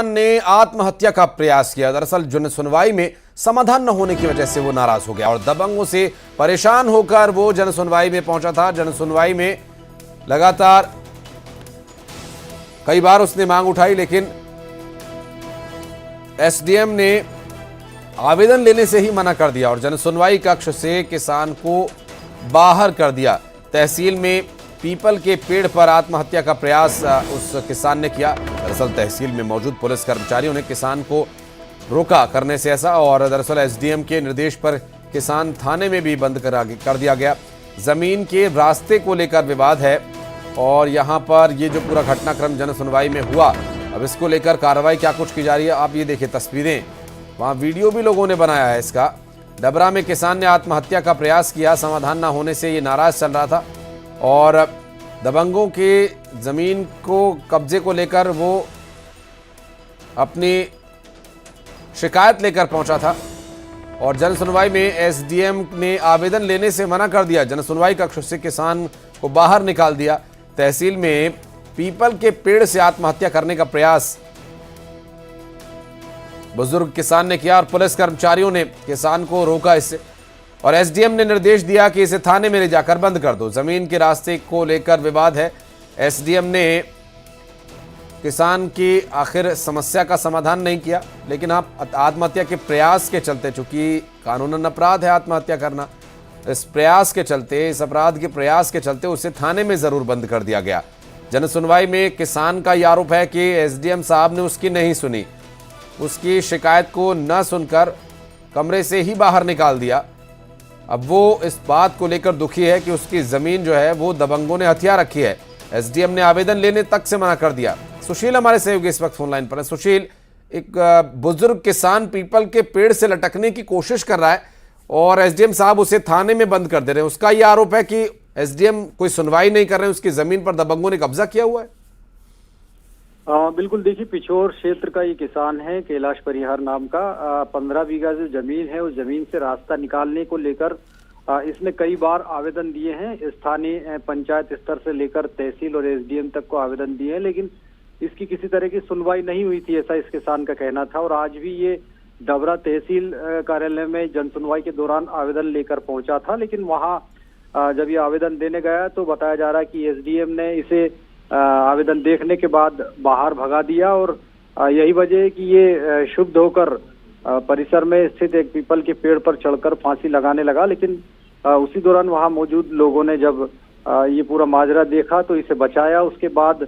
किसान ने आत्महत्या का प्रयास किया। दरअसल जन सुनवाई में समाधान न होने की वजह से वो नाराज हो गया और दबंगों से परेशान होकर वो जन सुनवाई में पहुंचा था। जन सुनवाई में लगातार कई बार उसने मांग उठाई, लेकिन एसडीएम ने आवेदन लेने से ही मना कर दिया और जन सुनवाई कक्ष से किसान को बाहर कर दिया। तहसील में पीपल के पेड़ पर आत्महत्या का प्रयास उस किसान ने किया। दरअसल तहसील में मौजूद पुलिस कर्मचारियों ने किसान को रोका करने से ऐसा, और दरअसल एसडीएम के निर्देश पर किसान थाने में भी बंद कर दिया गया। जमीन के रास्ते को लेकर विवाद है और यहां पर ये जो पूरा घटनाक्रम जन सुनवाई में हुआ, अब इसको लेकर कार्रवाई क्या कुछ की जा रही है आप ये देखिए तस्वीरें, वहां वीडियो भी लोगों ने बनाया है इसका। डबरा में किसान ने आत्महत्या का प्रयास किया, समाधान ना होने से ये नाराज चल रहा था और दबंगों के जमीन को कब्जे को लेकर वो अपनी शिकायत लेकर पहुंचा था और जन सुनवाई में एसडीएम ने आवेदन लेने से मना कर दिया। जन सुनवाई कक्ष से किसान को बाहर निकाल दिया। तहसील में पीपल के पेड़ से आत्महत्या करने का प्रयास बुजुर्ग किसान ने किया और पुलिस कर्मचारियों ने किसान को रोका इससे, और एसडीएम ने निर्देश दिया कि इसे थाने में ले जाकर बंद कर दो। जमीन के रास्ते को लेकर विवाद है। एसडीएम ने किसान की आखिर समस्या का समाधान नहीं किया, लेकिन आप आत्महत्या के प्रयास के चलते, चूंकि कानूनन अपराध है आत्महत्या करना, इस प्रयास के चलते, इस अपराध के प्रयास के चलते उसे थाने में जरूर बंद कर दिया गया। जन सुनवाई में किसान का यह आरोप है कि एसडीएम साहब ने उसकी नहीं सुनी, उसकी शिकायत को न सुनकर कमरे से ही बाहर निकाल दिया। अब वो इस बात को लेकर दुखी है कि उसकी जमीन जो है वो दबंगों ने हथिया रखी है। एसडीएम ने आवेदन लेने तक से मना कर दिया। सुशील हमारे सहयोगी इस वक्त फोन लाइन पर है। सुशील, एक बुजुर्ग किसान पीपल के पेड़ से लटकने की कोशिश कर रहा है और एसडीएम साहब उसे थाने में बंद कर दे रहे हैं। उसका यह आरोप है कि एसडीएम कोई सुनवाई नहीं कर रहे हैं, उसकी जमीन पर दबंगों ने कब्जा किया हुआ है। बिल्कुल, देखिए पिछोर क्षेत्र का ये किसान है कैलाश परिहार नाम का। 15 बीघा जो जमीन है उस जमीन से रास्ता निकालने को लेकर इसने कई बार आवेदन दिए हैं। स्थानीय पंचायत स्तर से लेकर तहसील और एसडीएम तक को आवेदन दिए हैं, लेकिन इसकी किसी तरह की सुनवाई नहीं हुई थी, ऐसा इस किसान का कहना था। और आज भी ये डबरा तहसील कार्यालय में जन सुनवाई के दौरान आवेदन लेकर पहुंचा था, लेकिन वहां जब ये आवेदन देने गया तो बताया जा रहा है कि एसडीएम ने इसे आवेदन देखने के बाद बाहर भगा दिया और यही वजह है कि ये क्षुब्ध होकर परिसर में स्थित एक पीपल के पेड़ पर चढ़कर फांसी लगाने लगा। लेकिन उसी दौरान वहां मौजूद लोगों ने जब ये पूरा माजरा देखा तो इसे बचाया। उसके बाद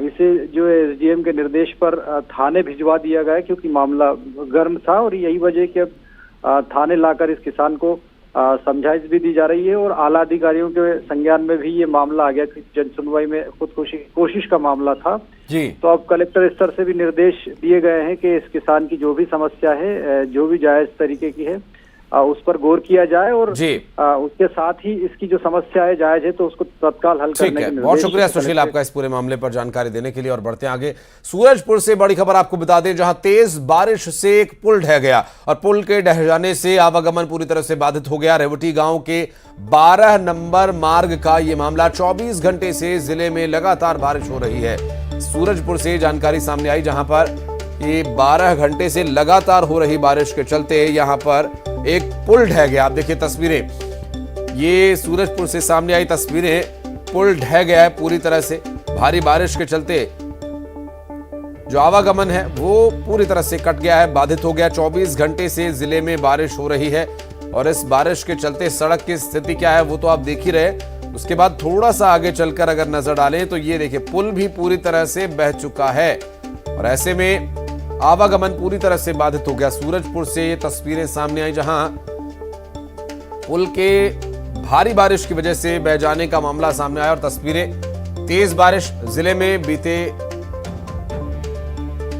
इसे जो एसडीएम के निर्देश पर थाने भिजवा दिया गया, क्योंकि मामला गर्म था और यही वजह कि अब थाने लाकर इस किसान को समझाइश भी दी जा रही है और आला अधिकारियों के संज्ञान में भी ये मामला आ गया कि जन सुनवाई में खुदकुशी कोशिश का मामला था जी। तो अब कलेक्टर स्तर से भी निर्देश दिए गए हैं कि इस किसान की जो भी समस्या है, जो भी जायज तरीके की है, उस पर गौर किया जाए और उसके साथ ही इसकी जो समस्या है जायज है तो उसको तत्काल हल करने के। बहुत शुक्रिया सुशील आपका इस पूरे मामले पर जानकारी देने के लिए। और बढ़ते हैं आगे, सूरजपुर से बड़ी खबर आपको बता दें, जहां तेज बारिश से एक पुल ढह गया और पुल के ढह जाने से आवागमन पूरी तरह से बाधित हो गया। रेवटी गांव के 12 नंबर मार्ग का ये मामला। 24 घंटे से जिले में लगातार बारिश हो रही है। सूरजपुर से जानकारी सामने आई, जहां पर ये 12 घंटे से लगातार हो रही बारिश के चलते यहां पर एक पुल ढह गया। आप देखिए तस्वीरें, ये सूरजपुर से सामने आई तस्वीरें। पुल ढह गया है पूरी तरह से। भारी बारिश के चलते जो आवागमन है वो पूरी तरह से कट गया है, बाधित हो गया। 24 घंटे से जिले में बारिश हो रही है और इस बारिश के चलते सड़क की स्थिति क्या है वो तो आप देख ही रहे। उसके बाद थोड़ा सा आगे चलकर अगर नजर डालें तो ये देखिए पुल भी पूरी तरह से बह चुका है और ऐसे में आवागमन पूरी तरह से बाधित हो गया। सूरजपुर से ये तस्वीरें सामने आई, जहां पुल के भारी बारिश की वजह से बह जाने का मामला सामने आया और तस्वीरें, तेज बारिश जिले में बीते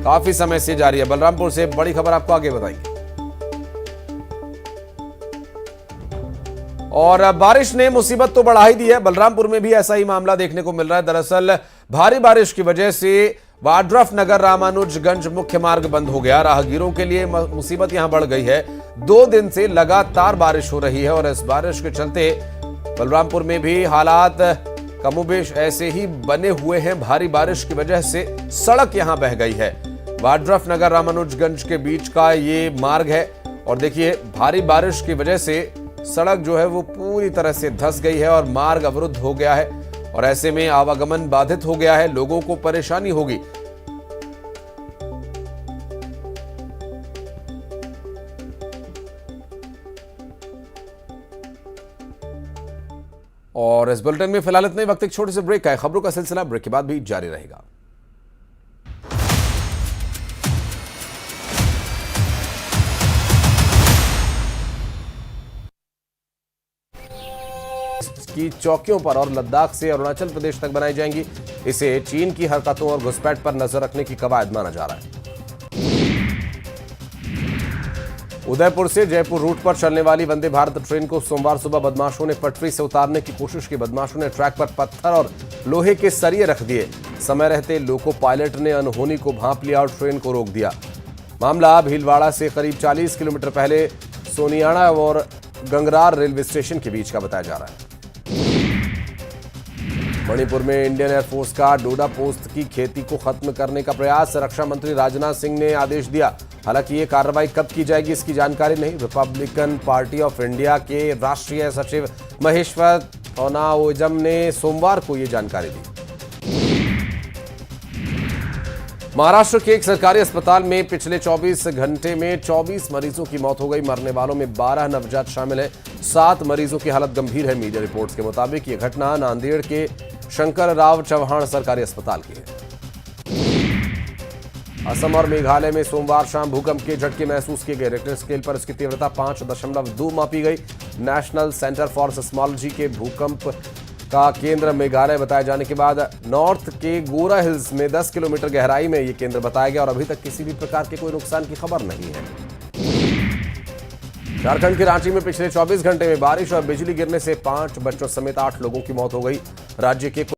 काफी समय से जारी है। बलरामपुर से बड़ी खबर आपको आगे बताएंगे। और बारिश ने मुसीबत तो बढ़ा ही दी है, बलरामपुर में भी ऐसा ही मामला देखने को मिल रहा है। दरअसल भारी बारिश की वजह से वाड्रफ नगर रामानुजगंज मुख्य मार्ग बंद हो गया। राहगीरों के लिए मुसीबत यहां बढ़ गई है। 2 दिन से लगातार बारिश हो रही है और इस बारिश के चलते बलरामपुर में भी हालात कमोबेश ऐसे ही बने हुए हैं। भारी बारिश की वजह से सड़क यहां बह गई है। वाड्रफ नगर रामानुजगंज के बीच का ये मार्ग है और देखिए भारी बारिश की वजह से सड़क जो है वो पूरी तरह से धंस गई है और मार्ग अवरुद्ध हो गया है और ऐसे में आवागमन बाधित हो गया है, लोगों को परेशानी होगी। और इस बुलेटिन में फिलहाल इतने वक्त एक छोटे से ब्रेक का है। खबरों का सिलसिला ब्रेक के बाद भी जारी रहेगा। की चौकियों पर और लद्दाख से अरुणाचल प्रदेश तक बनाई जाएंगी। इसे चीन की हरकतों और घुसपैठ पर नजर रखने की कवायद माना जा रहा है। उदयपुर से जयपुर रूट पर चलने वाली वंदे भारत ट्रेन को सोमवार सुबह बदमाशों ने पटरी से उतारने की कोशिश की। बदमाशों ने ट्रैक पर पत्थर और लोहे के सरिये रख दिए। समय रहते लोको पायलट ने अनहोनी को भांप लिया और ट्रेन को रोक दिया। मामला भीलवाड़ा से करीब 40 किलोमीटर पहले सोनियाड़ा और गंगरार रेलवे स्टेशन के बीच का बताया जा रहा है। मणिपुर में इंडियन एयरफोर्स का डोडा पोस्त की खेती को खत्म करने का प्रयास, रक्षा मंत्री राजनाथ सिंह ने आदेश दिया। हालांकि ये कार्रवाई कब की जाएगी इसकी जानकारी नहीं। रिपब्लिकन पार्टी ऑफ इंडिया के राष्ट्रीय सचिव महेश्वर थोनाओजम ने सोमवार को ये जानकारी दी। महाराष्ट्र के एक सरकारी अस्पताल में पिछले 24 घंटे में 24 मरीजों की मौत हो गई। मरने वालों में 12 नवजात शामिल हैं। 7 मरीजों की हालत गंभीर है। मीडिया रिपोर्ट्स के मुताबिक ये घटना नांदेड़ के शंकर राव चौहान सरकारी अस्पताल की है। असम और मेघालय में सोमवार शाम भूकंप के झटके महसूस किए गए। रिक्टर स्केल पर इसकी तीव्रता 5.2 मापी गई। नेशनल सेंटर फॉर सिस्मोलॉजी के भूकंप का केंद्र मेघालय बताए जाने के बाद नॉर्थ के गोरा हिल्स में 10 किलोमीटर गहराई में यह केंद्र बताया गया और अभी तक किसी भी प्रकार के कोई नुकसान की खबर नहीं है। झारखंड के रांची में पिछले 24 घंटे में बारिश और बिजली गिरने से 5 बच्चों समेत 8 लोगों की मौत हो गई। राज्य के